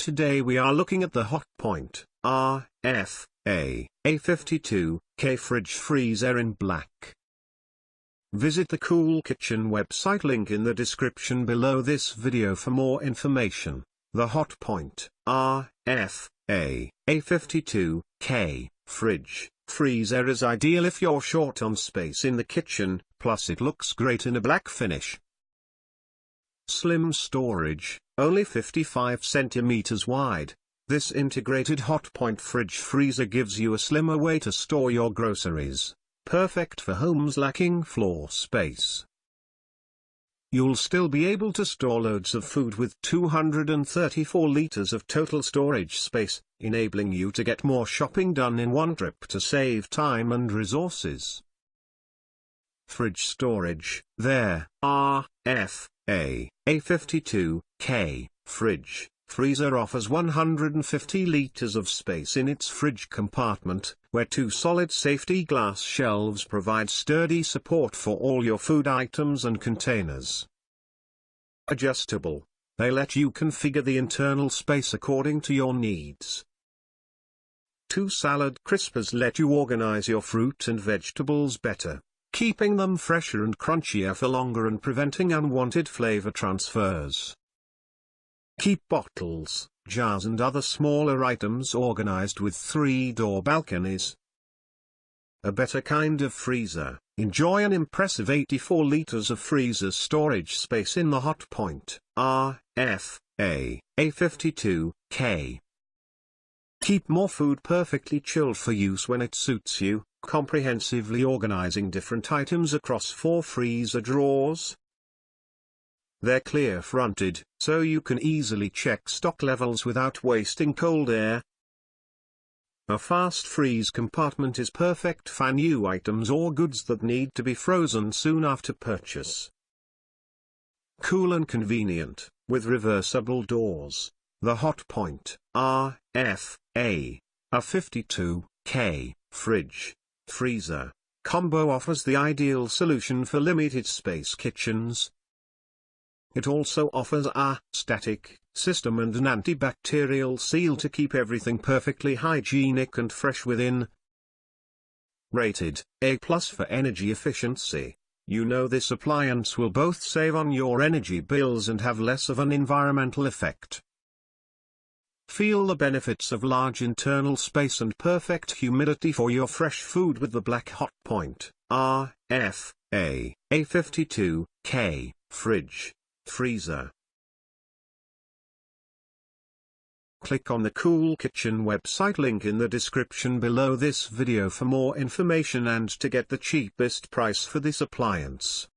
Today we are looking at the Hotpoint RFAA52K Fridge Freezer in black. Visit the Cool Kitchen website link in the description below this video for more information. The Hotpoint RFAA52K Fridge Freezer is ideal if you're short on space in the kitchen, plus it looks great in a black finish. Slim storage, only 55 centimeters wide. This integrated Hotpoint fridge freezer gives you a slimmer way to store your groceries, perfect for homes lacking floor space. You'll still be able to store loads of food with 234 liters of total storage space, enabling you to get more shopping done in one trip to save time and resources. Fridge storage. There, RFAA52K Fridge Freezer offers 150 liters of space in its fridge compartment, where two solid safety glass shelves provide sturdy support for all your food items and containers. Adjustable. They let you configure the internal space according to your needs. Two salad crispers let you organize your fruit and vegetables better, keeping them fresher and crunchier for longer and preventing unwanted flavor transfers. Keep bottles, jars and other smaller items organized with 3-door balconies. A better kind of freezer. Enjoy an impressive 84 liters of freezer storage space in the Hotpoint RFAA52K. Keep more food perfectly chilled for use when it suits you, comprehensively organizing different items across 4 freezer drawers. They're clear-fronted, so you can easily check stock levels without wasting cold air. A fast freeze compartment is perfect for new items or goods that need to be frozen soon after purchase. Cool and convenient, with reversible doors, the Hotpoint RFAA52K Fridge Freezer combo offers the ideal solution for limited space kitchens. It also offers a static system and an antibacterial seal to keep everything perfectly hygienic and fresh within. Rated A+ for energy efficiency. You know this appliance will both save on your energy bills and have less of an environmental effect. Feel the benefits of large internal space and perfect humidity for your fresh food with the black Hotpoint RFAA52K Fridge Freezer. Click on the Cool Kitchen website link in the description below this video for more information and to get the cheapest price for this appliance.